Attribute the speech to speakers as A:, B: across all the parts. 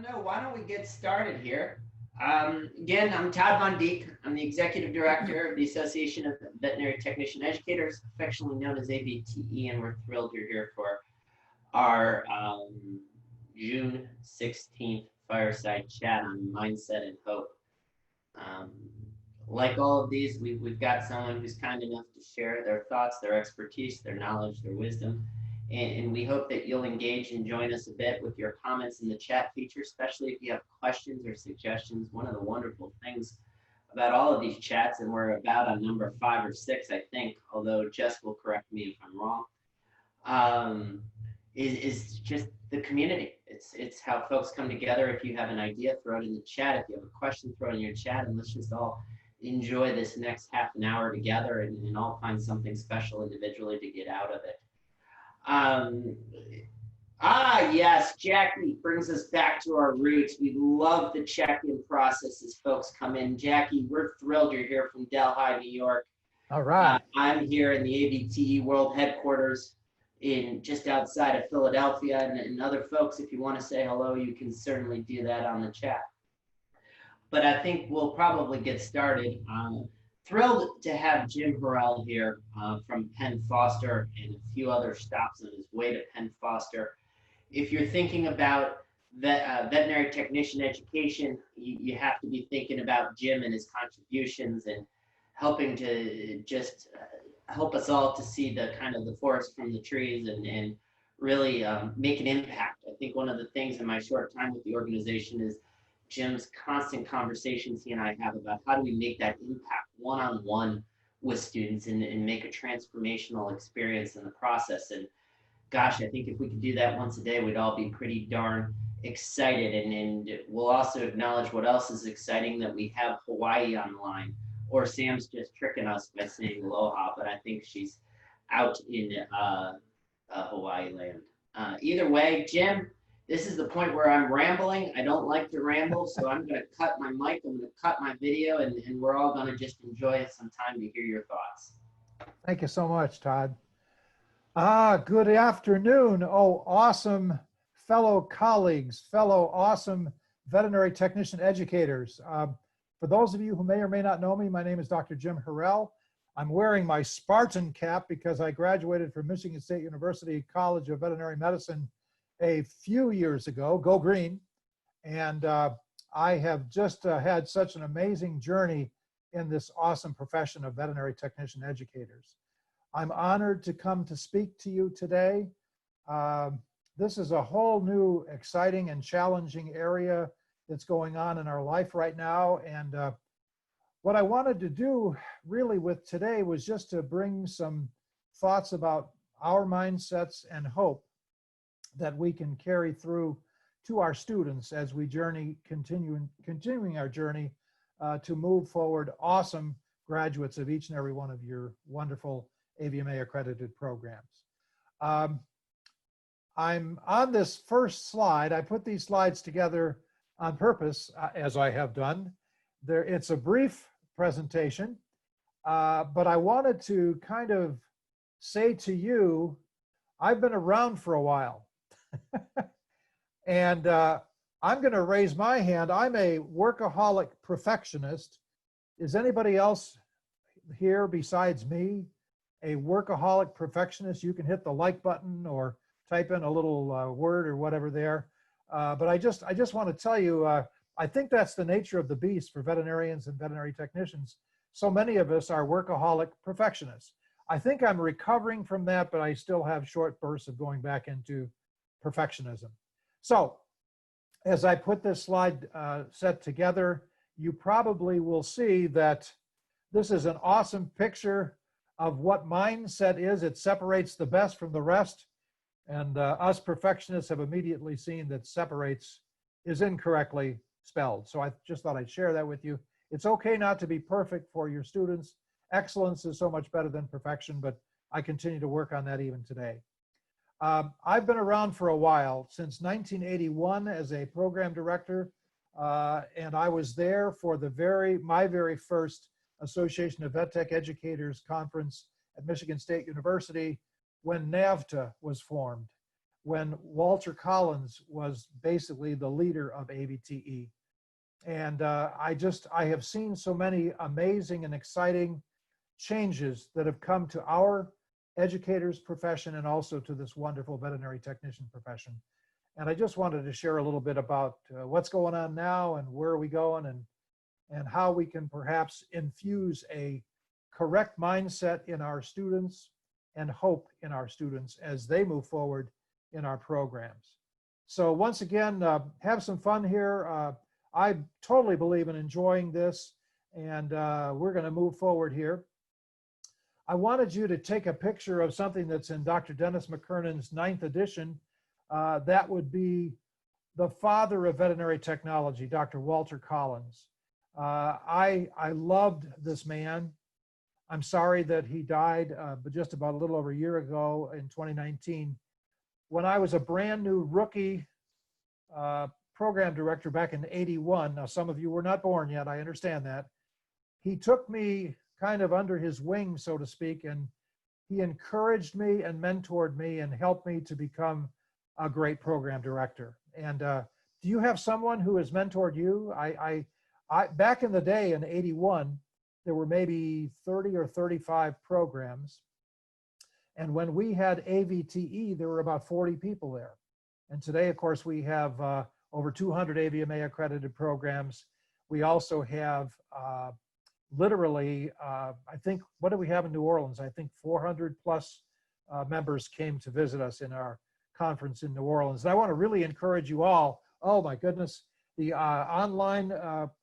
A: don't know. Why don't we get started here? Again, I'm Todd Von Dijk. I'm the Executive Director of the Association of Veterinary Technician Educators, affectionately known as AVTE, and we're thrilled you're here for our June 16th Fireside Chat on Mindset and Hope. Like all of these, we've got someone who's kind enough to share their thoughts, their expertise, their knowledge, their wisdom. And we hope that you'll engage and join us a bit with your comments in the chat feature, especially if you have questions or suggestions. One of the wonderful things about all of these chats, and we're about on number 5 or 6, I think, although Jess will correct me if I'm wrong, is just the community. It's how folks come together. If you have an idea, throw it in the chat. If you have a question, throw it in your chat, and let's just all enjoy this next half an hour together and all find something special individually to get out of it. Yes, Jackie brings us back to our roots. We love the check-in process as folks come in. Jackie, we're thrilled you're here from Delhi, New York.
B: All right.
A: I'm here in the AVTE World Headquarters in just outside of Philadelphia, and other folks, if you want to say hello, you can certainly do that on the chat. But I think we'll probably get started. Thrilled to have Jim Hurrell here from Penn Foster and a few other stops on his way to Penn Foster. If you're thinking about veterinary technician education, you have to be thinking about Jim and his contributions and helping to just help us all to see the kind of the forest from the trees and really make an impact. I think one of the things in my short time with the organization is Jim's constant conversations he and I have about how do we make that impact one-on-one with students and make a transformational experience in the process. And gosh, I think if we could do that once a day, we'd all be pretty darn excited. And we'll also acknowledge what else is exciting, that we have Hawaii online, or Sam's just tricking us by saying aloha, but I think she's out in Hawaii land. Either way, Jim, this is the point where I'm rambling. I don't like to ramble, so I'm going to cut my mic, I'm going to cut my video, and we're all going to just enjoy some time to hear your thoughts.
B: Thank you so much, Todd. Good afternoon. Oh, awesome fellow colleagues, fellow awesome veterinary technician educators. For those of you who may or may not know me, my name is Dr. Jim Hurrell. I'm wearing my Spartan cap because I graduated from Michigan State University College of Veterinary Medicine a few years ago. Go Green. And I have just had such an amazing journey in this awesome profession of veterinary technician educators. I'm honored to come to speak to you today. This is a whole new exciting and challenging area that's going on in our life right now. And what I wanted to do really with today was just to bring some thoughts about our mindsets and hope that we can carry through to our students as we continuing our journey to move forward awesome graduates of each and every one of your wonderful AVMA accredited programs. I'm on this first slide. I put these slides together on purpose, as I have done. It's a brief presentation, but I wanted to kind of say to you, I've been around for a while. And I'm going to raise my hand. I'm a workaholic perfectionist. Is anybody else here besides me a workaholic perfectionist? You can hit the like button or type in a little word or whatever there. But I just want to tell you, I think that's the nature of the beast for veterinarians and veterinary technicians. So many of us are workaholic perfectionists. I think I'm recovering from that, but I still have short bursts of going back into perfectionism. So as I put this slide set together, you probably will see that this is an awesome picture of what mindset is. It separates the best from the rest. And us perfectionists have immediately seen that separates is incorrectly spelled. So I just thought I'd share that with you. It's okay not to be perfect for your students. Excellence is so much better than perfection, but I continue to work on that even today. I've been around for a while, since 1981 as a program director, and I was there for my very first Association of VetTech Educators conference at Michigan State University when NAVTA was formed. when Walter Collins was basically the leader of AVTE. And I have seen so many amazing and exciting changes that have come to our educators profession and also to this wonderful veterinary technician profession. And I just wanted to share a little bit about what's going on now and where are we going, and how we can perhaps infuse a correct mindset in our students and hope in our students as they move forward in our programs. So once again, have some fun here. I totally believe in enjoying this, and we're going to move forward here. I wanted you to take a picture of something that's in Dr. Dennis McKernan's 9th edition. That would be the father of veterinary technology, Dr. Walter Collins. I loved this man. I'm sorry that he died, but just about a little over a year ago in 2019. When I was a brand new rookie program director back in '81, now some of you were not born yet, I understand that. He took me kind of under his wing, so to speak, and he encouraged me and mentored me and helped me to become a great program director. And do you have someone who has mentored you? I back in the day in '81, there were maybe 30 or 35 programs. And when we had AVTE, there were about 40 people there. And today, of course, we have over 200 AVMA accredited programs. We also have literally, I think, what do we have in New Orleans? I think 400 plus members came to visit us in our conference in New Orleans. And I want to really encourage you all, oh my goodness, the online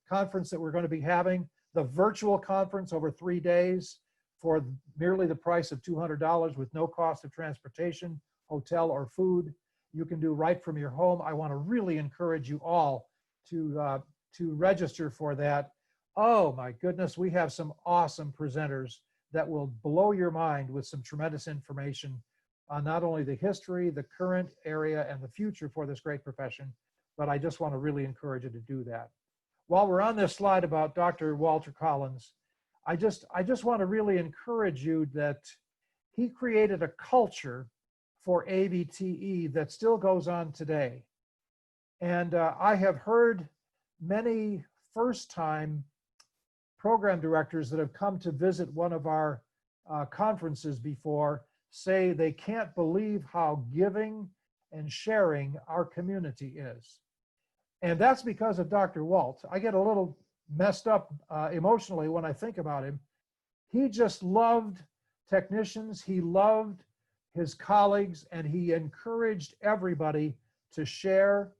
B: conference that we're going to be having, the virtual conference over 3 days for merely the price of $200 with no cost of transportation, hotel, or food. You can do right from your home. I want to really encourage you all to register for that. Oh my goodness, we have some awesome presenters that will blow your mind with some tremendous information on not only the history, the current area, and the future for this great profession, but I just want to really encourage you to do that. While we're on this slide about Dr. Walter Collins, I just want to really encourage you that he created a culture for AVTE that still goes on today. And I have heard many first-time program directors that have come to visit one of our conferences before say they can't believe how giving and sharing our community is. And that's because of Dr. Walt. I get a little messed up emotionally when I think about him. He just loved technicians. He loved his colleagues, and he encouraged everybody to share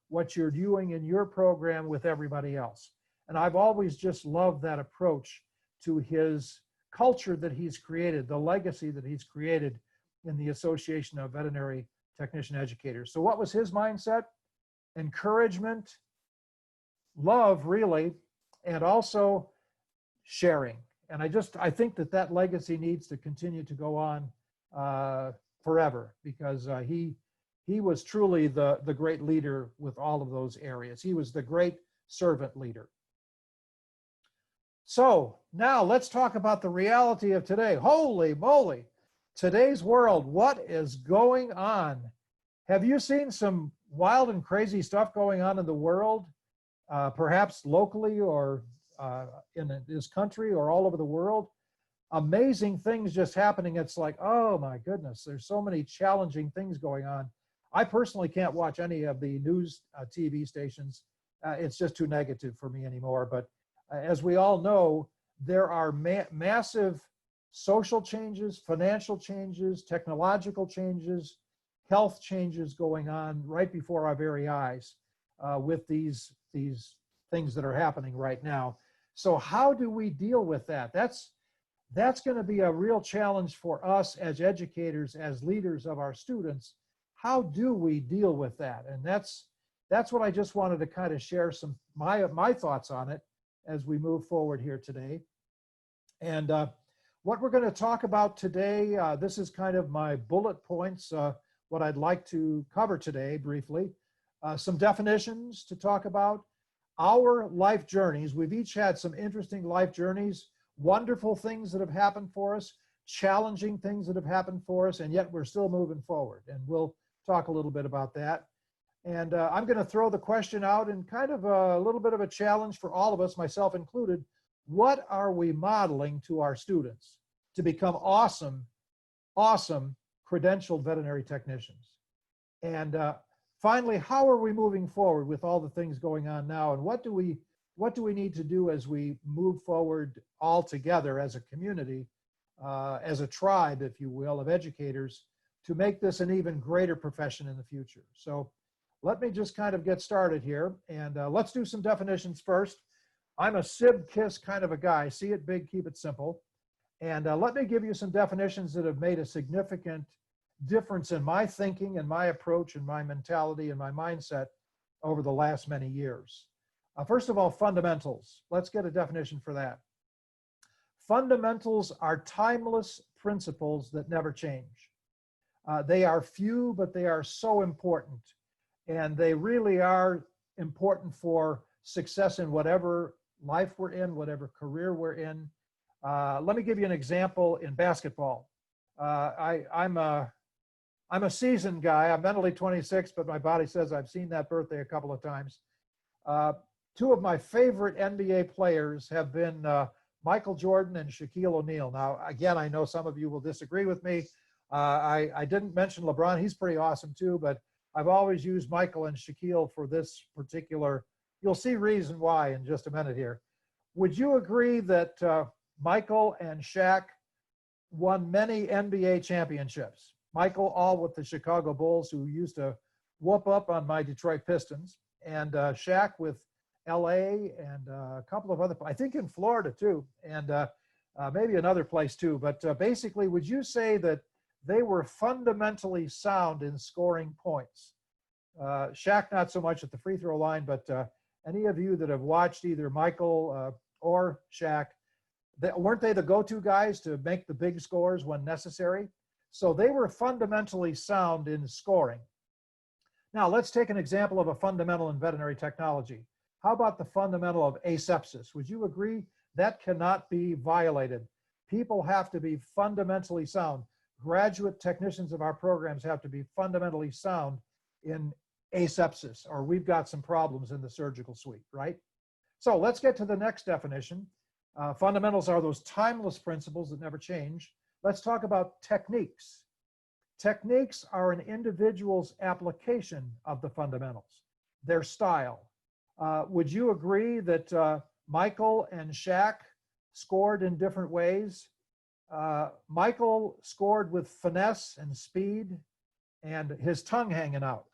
B: what you're doing in your program with everybody else. And I've always just loved that approach to his culture that he's created, the legacy that he's created in the Association of Veterinary Technician Educators. So what was his mindset? Encouragement, love, really, and also sharing. And I think that legacy needs to continue to go on forever, because he was truly the great leader with all of those areas. He was the great servant leader. So now let's talk about the reality of today. Holy moly, today's world, what is going on? Have you seen some wild and crazy stuff going on in the world, perhaps locally or in this country or all over the world? Amazing things just happening. It's like, oh my goodness, there's so many challenging things going on. I personally can't watch any of the news TV stations. It's just too negative for me anymore. But as we all know, there are massive social changes, financial changes, technological changes, health changes going on right before our very eyes with these things that are happening right now. So how do we deal with that? That's going to be a real challenge for us as educators, as leaders of our students. How do we deal with that? And that's what I just wanted to kind of share some my thoughts on it as we move forward here today. And what we're going to talk about today, this is kind of my bullet points, what I'd like to cover today briefly. Some definitions to talk about, our life journeys. We've each had some interesting life journeys, wonderful things that have happened for us, challenging things that have happened for us, and yet we're still moving forward. And we'll talk a little bit about that. And I'm going to throw the question out in kind of a little bit of a challenge for all of us, myself included. What are we modeling to our students to become awesome, awesome credentialed veterinary technicians? And finally, how are we moving forward with all the things going on now? And what do we need to do as we move forward all together as a community, as a tribe, if you will, of educators to make this an even greater profession in the future? So let me just kind of get started here, and let's do some definitions first. I'm a SIB-KISS kind of a guy. See it big, keep it simple. And let me give you some definitions that have made a significant difference in my thinking and my approach and my mentality and my mindset over the last many years. First of all, fundamentals. Let's get a definition for that. Fundamentals are timeless principles that never change. They are few, but they are so important. And they really are important for success in whatever life we're in, whatever career we're in. Let me give you an example in basketball. I'm a seasoned guy. I'm mentally 26, but my body says I've seen that birthday a couple of times. Two of my favorite NBA players have been Michael Jordan and Shaquille O'Neal. Now, again, I know some of you will disagree with me. I didn't mention LeBron. He's pretty awesome too, but I've always used Michael and Shaquille for this particular, you'll see reason why in just a minute here. Would you agree that Michael and Shaq won many NBA championships? Michael, all with the Chicago Bulls, who used to whoop up on my Detroit Pistons, and Shaq with LA and a couple of other, I think in Florida too, and maybe another place too. But basically, would you say that they were fundamentally sound in scoring points? Shaq, not so much at the free throw line, but any of you that have watched either Michael or Shaq, weren't they the go-to guys to make the big scores when necessary? So they were fundamentally sound in scoring. Now, let's take an example of a fundamental in veterinary technology. How about the fundamental of asepsis? Would you agree that cannot be violated? People have to be fundamentally sound. Graduate technicians of our programs have to be fundamentally sound in asepsis, or we've got some problems in the surgical suite, right? So let's get to the next definition. Fundamentals are those timeless principles that never change. Let's talk about techniques. Techniques are an individual's application of the fundamentals, their style. Would you agree that Michael and Shaq scored in different ways? Michael scored with finesse and speed and his tongue hanging out.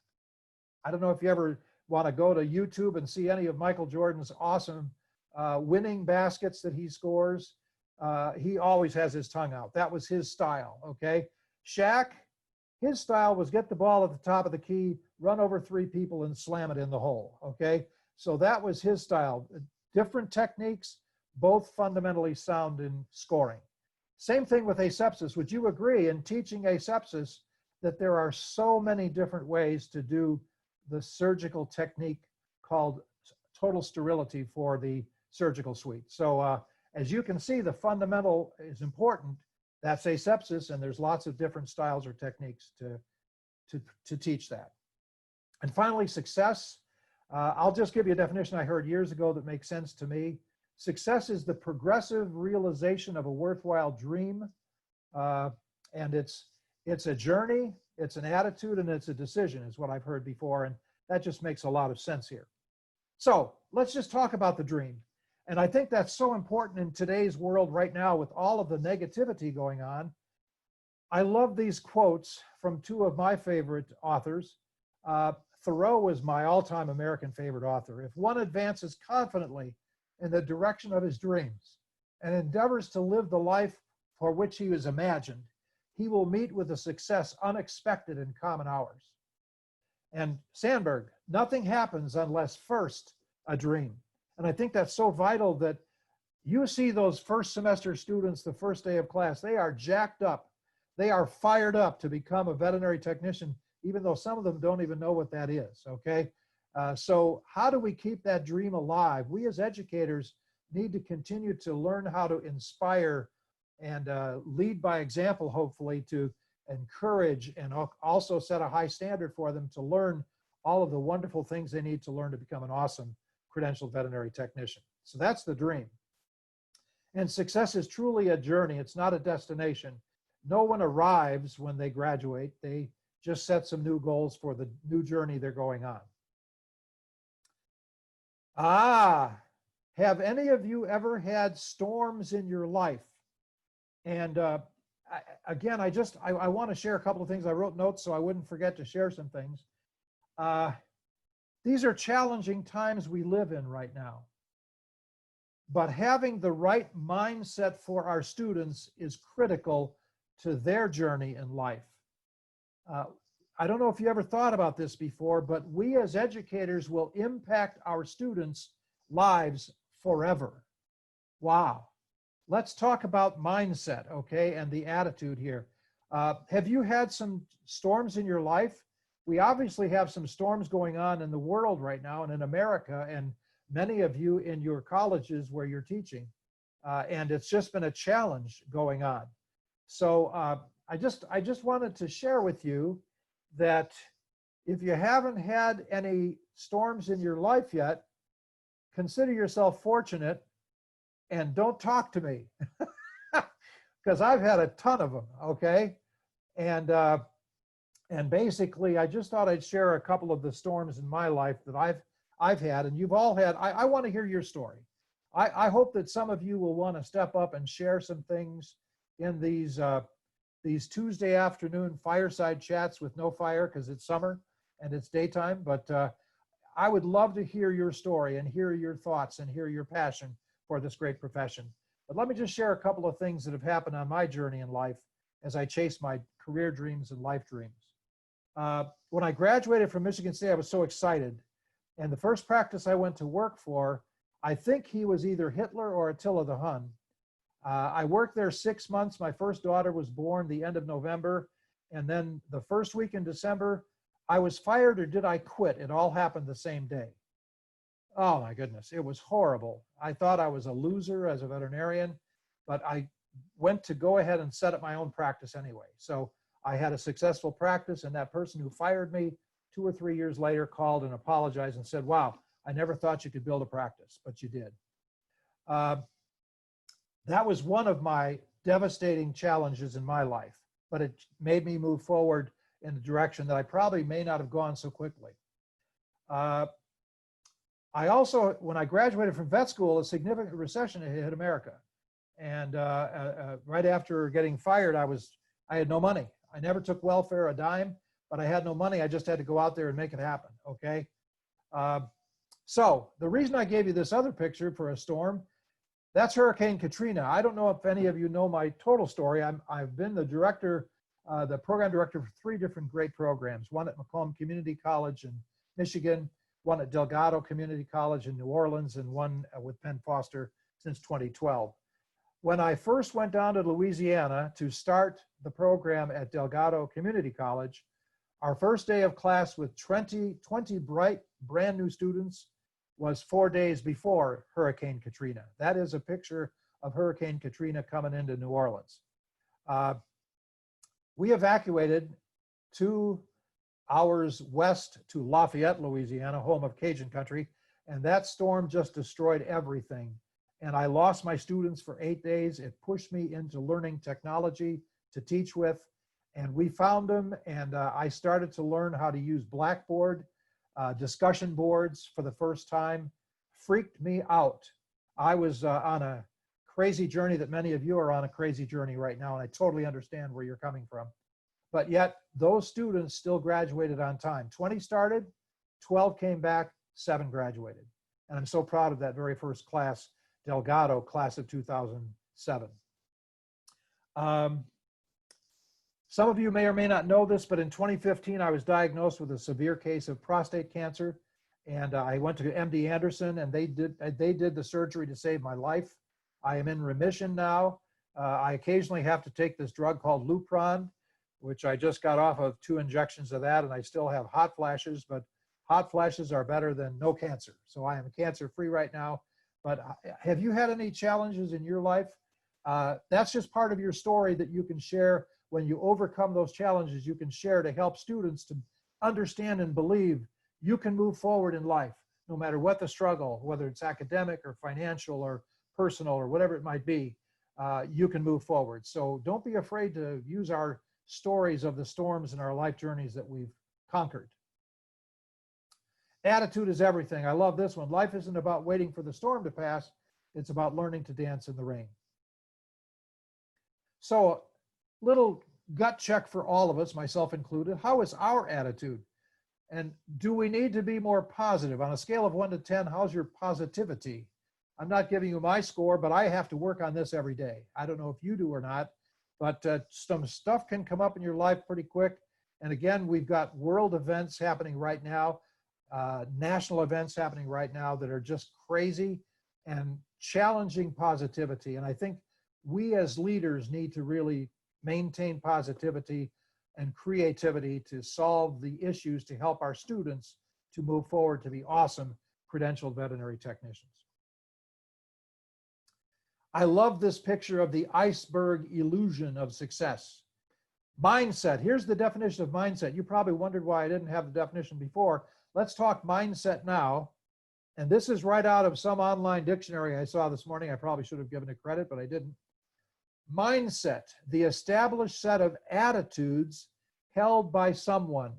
B: I don't know if you ever want to go to YouTube and see any of Michael Jordan's awesome winning baskets that he scores. He always has his tongue out. That was his style, okay? Shaq, his style was get the ball at the top of the key, run over 3 people and slam it in the hole, okay? So that was his style. Different techniques, both fundamentally sound in scoring. Same thing with asepsis. Would you agree in teaching asepsis that there are so many different ways to do the surgical technique called total sterility for the surgical suite? So as you can see, the fundamental is important. That's asepsis, and there's lots of different styles or techniques to teach that. And finally, success. I'll just give you a definition I heard years ago that makes sense to me. Success is the progressive realization of a worthwhile dream, and it's a journey, it's an attitude, and it's a decision, is what I've heard before, and that just makes a lot of sense here. So let's just talk about the dream. And I think that's so important in today's world right now with all of the negativity going on. I love these quotes from 2 of my favorite authors. Thoreau is my all-time American favorite author. If one advances confidently in the direction of his dreams and endeavors to live the life for which he was imagined, he will meet with a success unexpected in common hours. And Sandberg, nothing happens unless first a dream. And I think that's so vital that you see those first semester students the first day of class, they are jacked up. They are fired up to become a veterinary technician, even though some of them don't even know what that is, okay? So how do we keep that dream alive? We as educators need to continue to learn how to inspire and lead by example, hopefully, to encourage and also set a high standard for them to learn all of the wonderful things they need to learn to become an awesome credentialed veterinary technician. So that's the dream. And success is truly a journey. It's not a destination. No one arrives when they graduate. They just set some new goals for the new journey they're going on. Have any of you ever had storms in your life? And again, I want to share a couple of things. I wrote notes so I wouldn't forget to share some things. These are challenging times we live in right now. But having the right mindset for our students is critical to their journey in life. I don't know if you ever thought about this before, but we as educators will impact our students' lives forever. Wow. Let's talk about mindset, okay, and the attitude here. Have you had some storms in your life? We obviously have some storms going on in the world right now and in America, and many of you in your colleges where you're teaching. And it's just been a challenge going on. So I just wanted to share with you that if you haven't had any storms in your life yet, consider yourself fortunate and don't talk to me because I've had a ton of them, okay? And basically, I just thought I'd share a couple of the storms in my life that I've had, and you've all had. I want to hear your story. I hope that some of you will want to step up and share some things in these Tuesday afternoon fireside chats with no fire because it's summer and it's daytime. But I would love to hear your story and hear your thoughts and hear your passion for this great profession. But let me just share a couple of things that have happened on my journey in life as I chase my career dreams and life dreams. When I graduated from Michigan State, I was so excited. And the first practice I went to work for, I think he was either Hitler or Attila the Hun. I worked there 6 months. My first daughter was born the end of November. And then the first week in December, I was fired or did I quit? It all happened the same day. Oh my goodness, it was horrible. I thought I was a loser as a veterinarian, but I went to go ahead and set up my own practice anyway. So I had a successful practice, and that person who fired me 2 or 3 years later called and apologized and said, wow, I never thought you could build a practice, but you did. That was one of my devastating challenges in my life, but it made me move forward in a direction that I probably may not have gone so quickly. I also, when I graduated from vet school, a significant recession had hit America. And right after getting fired, I had no money. I never took welfare a dime, but I had no money. I just had to go out there and make it happen, okay? So the reason I gave you this other picture for a storm, that's Hurricane Katrina. I don't know if any of you know my total story. I've been the director, the program director for 3 different great programs, one at Macomb Community College in Michigan, one at Delgado Community College in New Orleans, and one with Penn Foster since 2012. When I first went down to Louisiana to start the program at Delgado Community College, our first day of class with 20 bright, brand new students was 4 days before Hurricane Katrina. That is a picture of Hurricane Katrina coming into New Orleans. We evacuated 2 hours west to Lafayette, Louisiana, home of Cajun country, and that storm just destroyed everything. And I lost my students for 8 days. It pushed me into learning technology to teach with, and we found them, and I started to learn how to use Blackboard, discussion boards for the first time. Freaked me out. I was on a crazy journey that many of you are on a crazy journey right now, and I totally understand where you're coming from. But yet, those students still graduated on time. 20 started, 12 came back, 7 graduated. And I'm so proud of that very first class, Delgado class of 2007. Some of you may or may not know this, but in 2015, I was diagnosed with a severe case of prostate cancer. And I went to MD Anderson, and they did the surgery to save my life. I am in remission now. I occasionally have to take this drug called Lupron, which I just got off of 2 injections of that, and I still have hot flashes, but hot flashes are better than no cancer. So I am cancer-free right now. But have you had any challenges in your life? That's just part of your story that you can share. When you overcome those challenges, you can share to help students to understand and believe you can move forward in life, no matter what the struggle, whether it's academic or financial or personal or whatever it might be, you can move forward. So don't be afraid to use our stories of the storms in our life journeys that we've conquered. Attitude is everything. I love this one. Life isn't about waiting for the storm to pass. It's about learning to dance in the rain. So, little gut check for all of us, myself included. How is our attitude? And do we need to be more positive? On a scale of 1 to 10, how's your positivity? I'm not giving you my score, but I have to work on this every day. I don't know if you do or not, but some stuff can come up in your life pretty quick. And again, we've got world events happening right now, national events happening right now that are just crazy and challenging positivity. And I think we as leaders need to really maintain positivity and creativity to solve the issues to help our students to move forward to be awesome credentialed veterinary technicians. I love this picture of the iceberg illusion of success. Mindset. Here's the definition of mindset. You probably wondered why I didn't have the definition before. Let's talk mindset now. And this is right out of some online dictionary I saw this morning. I probably should have given it credit, but I didn't. Mindset, the established set of attitudes held by someone.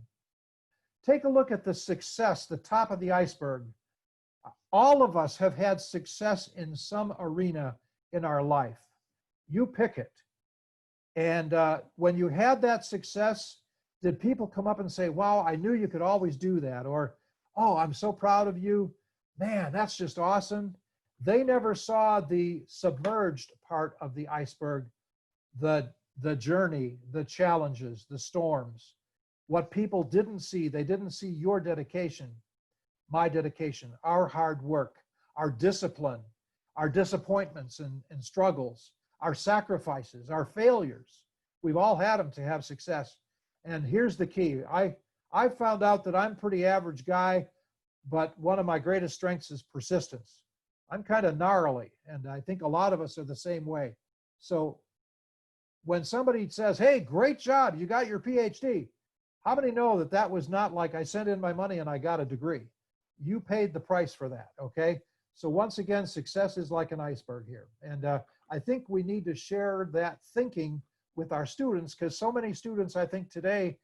B: Take a look at the success, the top of the iceberg. All of us have had success in some arena in our life. You pick it. And when you had that success, did people come up and say, wow, I knew you could always do that? Or, oh, I'm so proud of you. Man, that's just awesome. They never saw the submerged part of the iceberg, the journey, the challenges, the storms. What people didn't see, they didn't see your dedication, my dedication, our hard work, our discipline, our disappointments and struggles, our sacrifices, our failures. We've all had them to have success. And here's the key. I found out that I'm a pretty average guy, but one of my greatest strengths is persistence. I'm kind of gnarly, and I think a lot of us are the same way. So when somebody says, hey, great job, you got your PhD, how many know that that was not like I sent in my money and I got a degree? You paid the price for that, okay? So once again, success is like an iceberg here. And I think we need to share that thinking with our students, because so many students, I think today,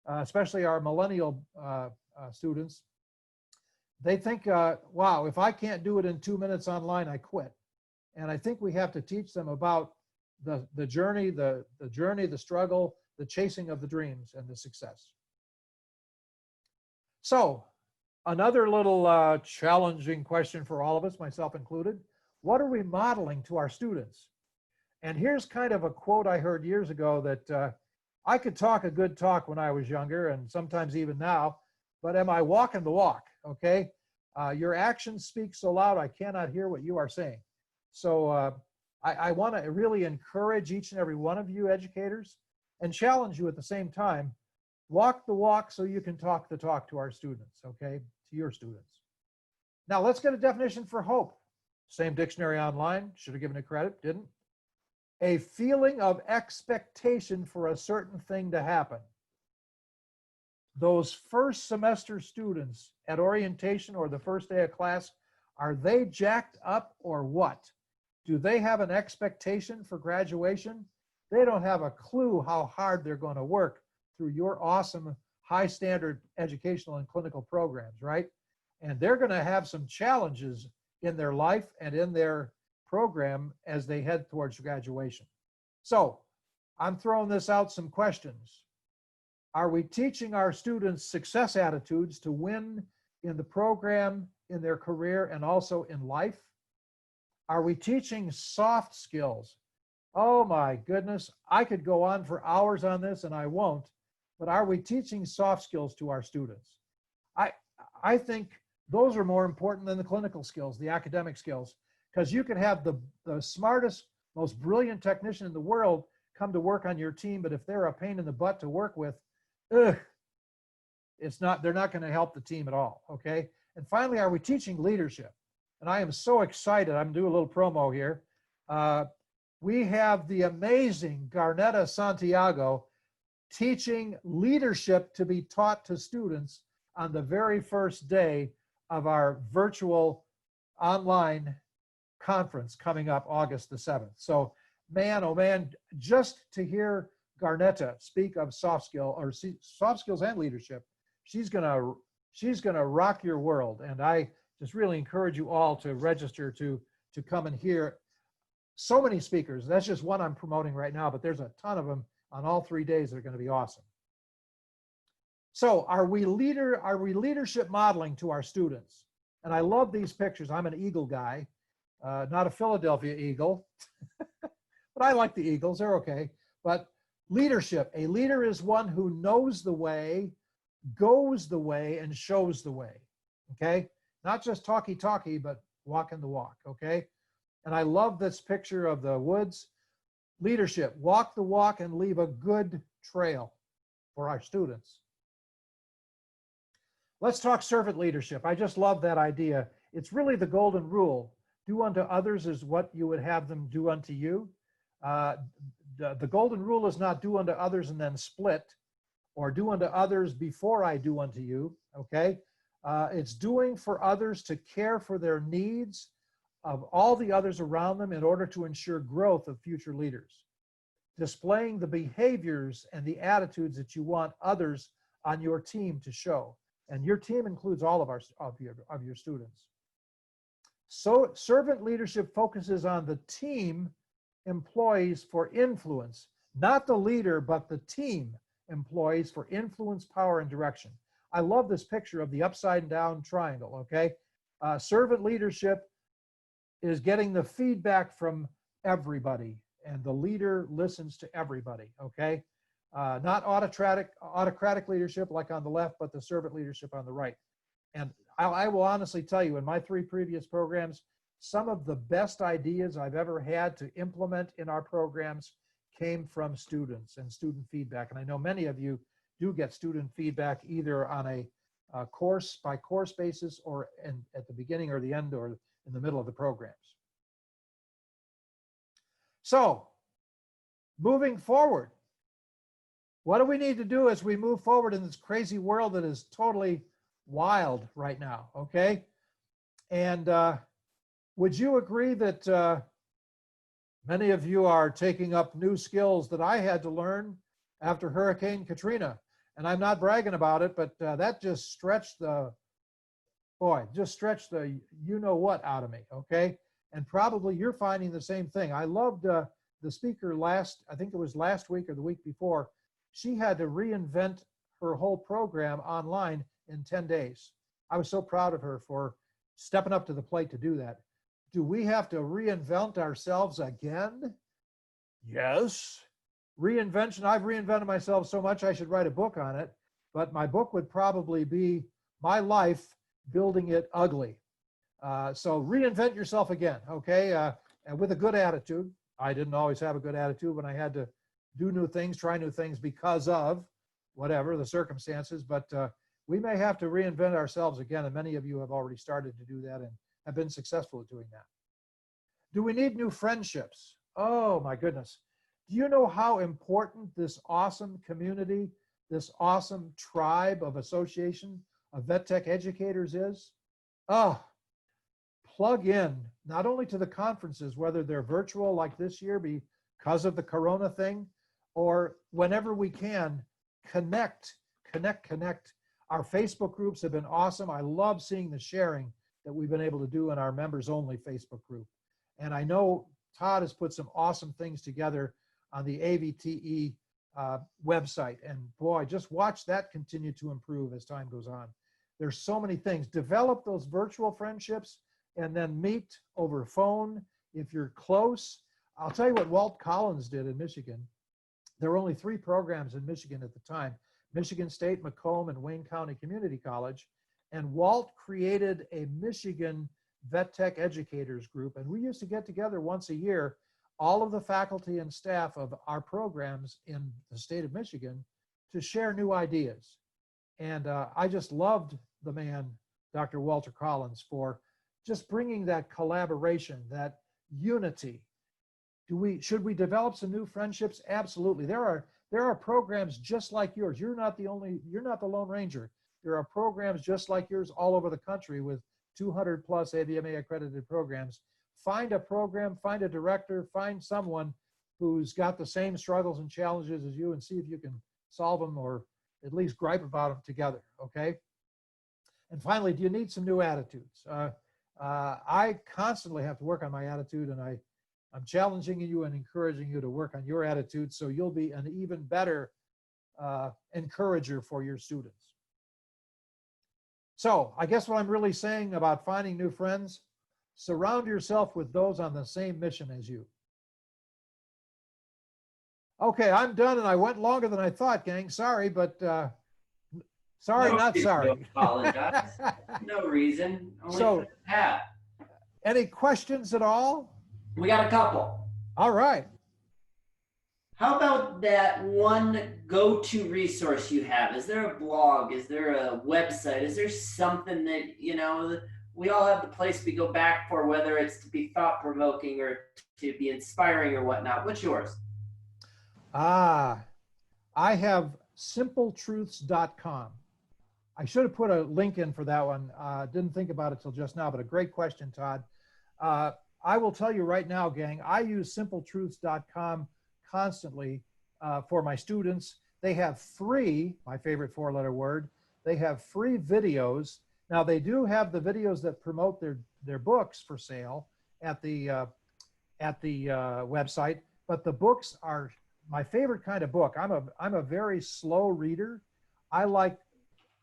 B: especially our millennial students, they think, wow, if I can't do it in 2 minutes online, I quit. And I think we have to teach them about the journey, the struggle, the chasing of the dreams, and the success. So another little challenging question for all of us, myself included. What are we modeling to our students? And here's kind of a quote I heard years ago that I could talk a good talk when I was younger, and sometimes even now, but am I walking the walk? Okay, your actions speak so loud I cannot hear what you are saying. So I want to really encourage each and every one of you educators and challenge you at the same time. Walk the walk so you can talk the talk to our students, okay, to your students. Now let's get a definition for hope. Same dictionary online, should have given it credit, didn't. A feeling of expectation for a certain thing to happen. Those first semester students at orientation or the first day of class, are they jacked up or what? Do they have an expectation for graduation? They don't have a clue how hard they're going to work through your awesome high standard educational and clinical programs, right? And they're going to have some challenges in their life and in their program as they head towards graduation. So I'm throwing this out some questions. Are we teaching our students success attitudes to win in the program, in their career, and also in life? Are we teaching soft skills? Oh my goodness, I could go on for hours on this and I won't, but are we teaching soft skills to our students? I think those are more important than the clinical skills, the academic skills, because you can have the smartest, most brilliant technician in the world come to work on your team, but if they're a pain in the butt to work with, they're not going to help the team at all, okay? And finally, are we teaching leadership? And I am so excited, I'm doing a little promo here. we have the amazing Garnetta Santiago teaching leadership to be taught to students on the very first day of our virtual online conference coming up August the 7th. So man, oh man, just to hear Garnetta speak of soft skills and leadership, she's gonna rock your world. And I just really encourage you all to register to come and hear so many speakers. That's just one I'm promoting right now, but there's a ton of them on all 3 days that are going to be awesome. So are we leadership modeling to our students? And I love these pictures. I'm an Eagle guy, not a Philadelphia Eagle, but I like the Eagles. They're okay. But leadership, a leader is one who knows the way, goes the way, and shows the way. Okay? Not just talky, but walking the walk. Okay? And I love this picture of the woods. Leadership, walk the walk and leave a good trail for our students. Let's talk servant leadership. I just love that idea. It's really the golden rule. Do unto others as what you would have them do unto you. The golden rule is not do unto others and then split, or do unto others before I do unto you, okay? It's doing for others to care for their needs of all the others around them in order to ensure growth of future leaders. Displaying the behaviors and the attitudes that you want others on your team to show. And your team includes all of your students. So servant leadership focuses on the team employees for influence, not the leader, but the team employees for influence, power, and direction. I love this picture of the upside down triangle, okay? Servant leadership is getting the feedback from everybody, and the leader listens to everybody, okay? Not autocratic leadership like on the left, but the servant leadership on the right. And I will honestly tell you, in my 3 previous programs, some of the best ideas I've ever had to implement in our programs came from students and student feedback. And I know many of you do get student feedback either on a course by course basis or at the beginning or the end or in the middle of the programs. So, moving forward, what do we need to do as we move forward in this crazy world that is totally wild right now, okay? And would you agree that many of you are taking up new skills that I had to learn after Hurricane Katrina? And I'm not bragging about it, but that just stretched the you-know-what out of me, okay? And probably you're finding the same thing. I loved the speaker I think it was last week or the week before. She had to reinvent her whole program online in 10 days. I was so proud of her for stepping up to the plate to do that. Do we have to reinvent ourselves again? Yes. Reinvention, I've reinvented myself so much I should write a book on it, but my book would probably be my life building it ugly. So reinvent yourself again, okay? And with a good attitude. I didn't always have a good attitude when I had to do new things, try new things because of whatever the circumstances, but we may have to reinvent ourselves again, and many of you have already started to do that and have been successful at doing that. Do we need new friendships? Oh my goodness. Do you know how important this awesome community, this awesome tribe of association of VetTech educators is? Oh, plug in not only to the conferences, whether they're virtual like this year because of the Corona thing, or whenever we can, connect. Our Facebook groups have been awesome. I love seeing the sharing that we've been able to do in our members only Facebook group. And I know Todd has put some awesome things together on the AVTE website. And boy, just watch that continue to improve as time goes on. There's so many things. Develop those virtual friendships and then meet over phone if you're close. I'll tell you what Walt Collins did in Michigan. There were only 3 programs in Michigan at the time: Michigan State, Macomb, and Wayne County Community College. And Walt created a Michigan VetTech Educators group. And we used to get together once a year, all of the faculty and staff of our programs in the state of Michigan, to share new ideas. And I just loved the man, Dr. Walter Collins, for just bringing that collaboration, that unity. should we develop some new friendships? Absolutely. There are programs just like yours. You're not the Lone Ranger. There are programs just like yours all over the country with 200 plus AVMA accredited programs. Find a program, find a director, find someone who's got the same struggles and challenges as you, and see if you can solve them or at least gripe about them together, okay? And finally, do you need some new attitudes? I constantly have to work on my attitude, and I'm challenging you and encouraging you to work on your attitude so you'll be an even better encourager for your students. So I guess what I'm really saying about finding new friends, surround yourself with those on the same mission as you. Okay, I'm done, and I went longer than I thought, gang. Sorry, but sorry,
A: No
B: not
A: reason to
B: sorry.
A: apologize. No reason. Only
B: So-
A: for that.
B: Any questions at all?
A: We got a couple.
B: All right.
A: How about that one go-to resource you have? Is there a blog? Is there a website? Is there something that, you know, we all have the place we go back for, whether it's to be thought-provoking or to be inspiring or whatnot? What's yours?
B: I have simpletruths.com. I should have put a link in for that one. Didn't think about it till just now, but a great question, Todd. I will tell you right now, gang, I use simpletruths.com constantly for my students. They have free, my favorite four-letter word, they have free videos. Now, they do have the videos that promote their books for sale at the website, but the books are my favorite kind of book. I'm a very slow reader. I like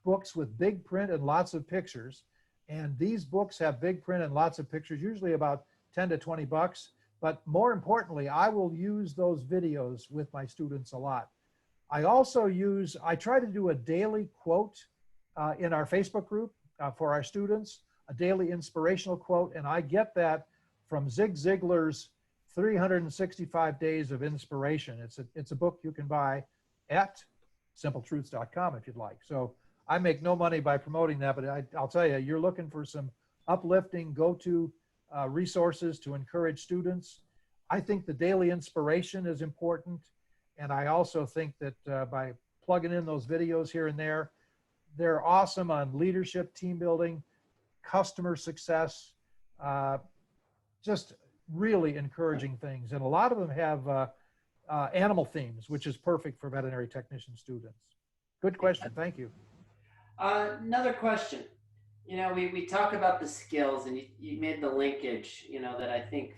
B: books with big print and lots of pictures. And these books have big print and lots of pictures, usually about 10 to 20 bucks. But more importantly, I will use those videos with my students a lot. I try to do a daily quote in our Facebook group for our students, a daily inspirational quote. And I get that from Zig Ziglar's 365 Days of Inspiration. It's a book you can buy at simpletruths.com if you'd like. So I make no money by promoting that, but I'll tell you, you're looking for some uplifting go-to resources to encourage students. I think the daily inspiration is important. And I also think that by plugging in those videos here and there, they're awesome on leadership, team building, customer success, just really encouraging things. And a lot of them have animal themes, which is perfect for veterinary technician students. Good question. Thank you.
A: Another question. You know, we talk about the skills, and you made the linkage, you know, that I think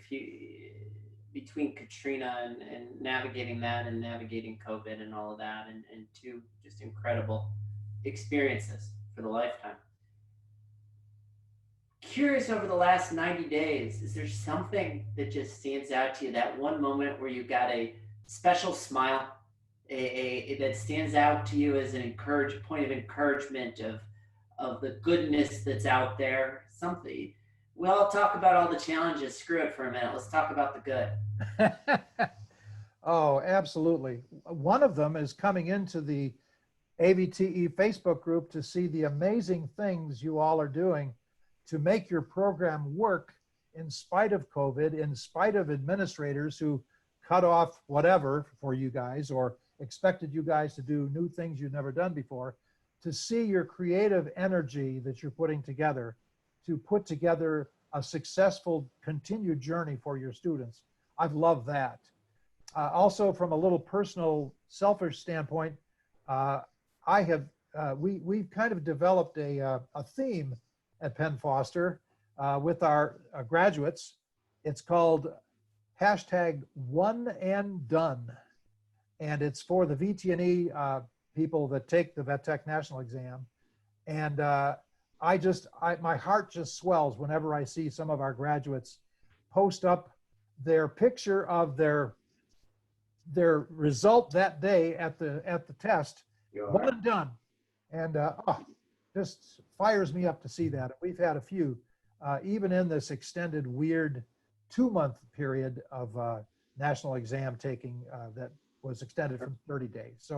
A: between Katrina and navigating that and navigating COVID and all of that, and two just incredible experiences for the lifetime. Curious, over the last 90 days, is there something that just stands out to you, that one moment where you got a special smile, that stands out to you as an point of encouragement of the goodness that's out there? Something. We all talk about all the challenges. Screw it for a minute. Let's talk about the good.
B: Oh, absolutely. One of them is coming into the AVTE Facebook group to see the amazing things you all are doing to make your program work in spite of COVID, in spite of administrators who cut off whatever for you guys or expected you guys to do new things you've never done before, to see your creative energy that you're putting together to put together a successful continued journey for your students. I've loved that. Also, from a little personal, selfish standpoint, we've kind of developed a theme at Penn Foster with our graduates. It's called #1and_done. And it's for the VT&E people that take the VetTech National Exam. And my heart just swells whenever I see some of our graduates post up their picture of their result that day at the test, one and done. And just fires me up to see that. We've had a few, even in this extended weird 2-month period of national exam taking that was extended from 30 days.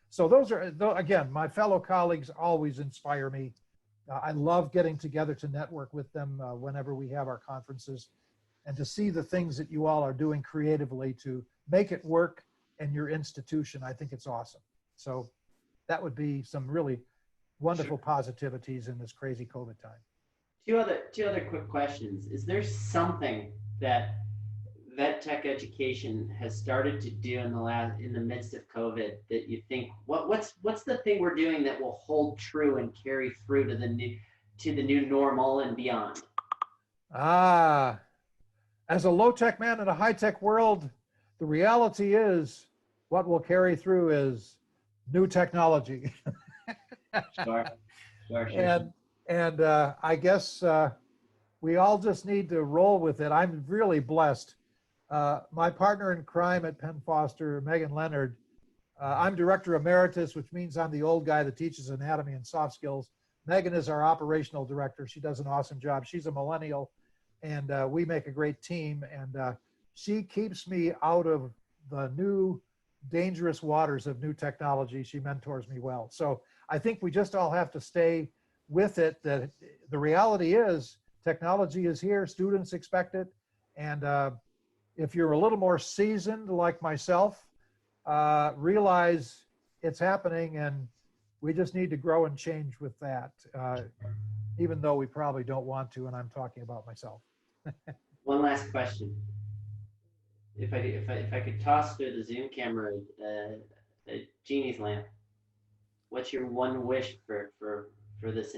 B: So those are, again, my fellow colleagues always inspire me. I love getting together to network with them whenever we have our conferences. and to see the things that you all are doing creatively to make it work in your institution. I think it's awesome. So that would be some really wonderful positivities in this crazy COVID time.
A: Two other quick questions. Is there something that VetTech Education has started to do in the midst of COVID that you think what's the thing we're doing that will hold true and carry through to the new normal and beyond?
B: As a low-tech man in a high-tech world, the reality is what will carry through is new technology.
A: Sure.
B: And I guess we all just need to roll with it. I'm really blessed. My partner in crime at Penn Foster, Megan Leonard, I'm director emeritus, which means I'm the old guy that teaches anatomy and soft skills. Megan is our operational director. She does an awesome job. She's a millennial, and we make a great team. And she keeps me out of the new dangerous waters of new technology. She mentors me well. So I think we just all have to stay with it. That the reality is technology is here. Students expect it. And if you're a little more seasoned like myself, realize it's happening, and we just need to grow and change with that, even though we probably don't want to, and I'm talking about myself.
A: One last question. If I could toss through the Zoom camera a Genies Lamp, what's your one wish for this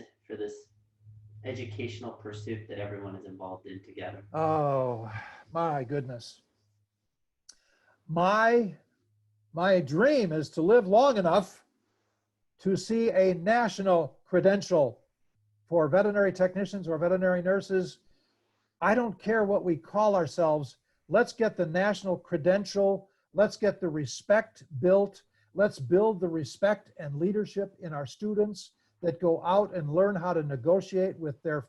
A: educational pursuit that everyone is involved in together?
B: Oh, my goodness. My dream is to live long enough to see a national credential for veterinary technicians or veterinary nurses. I don't care what we call ourselves. Let's get the national credential. Let's get the respect built. Let's build the respect and leadership in our students that go out and learn how to negotiate with their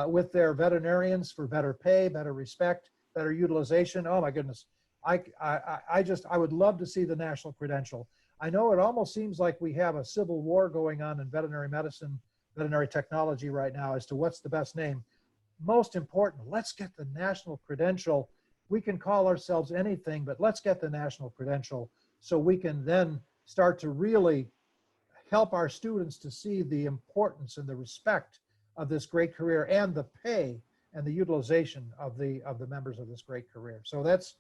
B: with their veterinarians for better pay, better respect, better utilization. Oh my goodness. I would love to see the national credential. I know it almost seems like we have a civil war going on in veterinary medicine, veterinary technology right now as to what's the best name. Most important, let's get the national credential. We can call ourselves anything, but let's get the national credential so we can then start to really help our students to see the importance and the respect of this great career and the pay and the utilization of the members of this great career. So that's,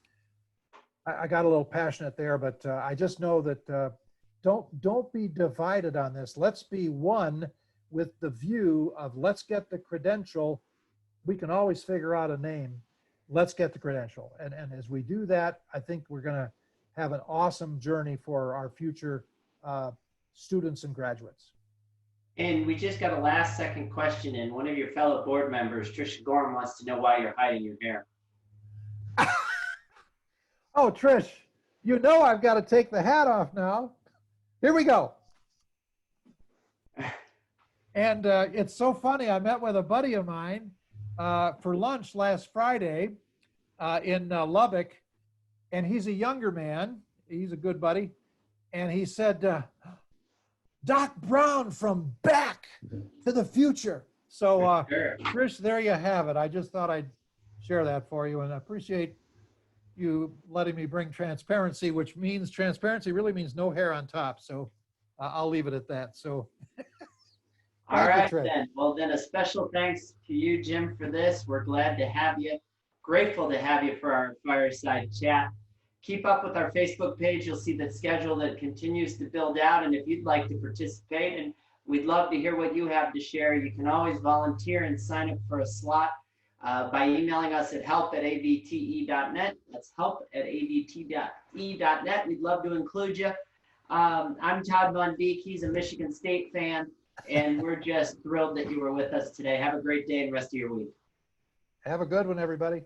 B: I got a little passionate there, but I just know that don't be divided on this. Let's be one with the view of let's get the credential. We can always figure out a name. Let's get the credential. And as we do that, I think we're going to have an awesome journey for our future students and graduates.
A: And we just got a last second question in. One of your fellow board members, Trish Gorham, wants to know why you're hiding your hair.
B: Oh, Trish, you know I've got to take the hat off now. Here we go. And it's so funny. I met with a buddy of mine for lunch last Friday in Lubbock, and he's a younger man. He's a good buddy. And he said, Doc Brown from Back to the Future. So, Trish, there you have it. I just thought I'd share that for you, and I appreciate you letting me bring transparency, which means transparency really means no hair on top. So I'll leave it at that. So.
A: All right, then. Well, then a special thanks to you, Jim, for this. We're glad to have you. Grateful to have you for our Fireside chat. Keep up with our Facebook page. You'll see the schedule that continues to build out. And if you'd like to participate, and we'd love to hear what you have to share, you can always volunteer and sign up for a slot by emailing us at help@avte.net. That's help@avte.net. We'd love to include you. I'm Todd Von Beek. He's a Michigan State fan. And we're just thrilled that you were with us today. Have a great day and rest of your week.
B: Have a good one, everybody.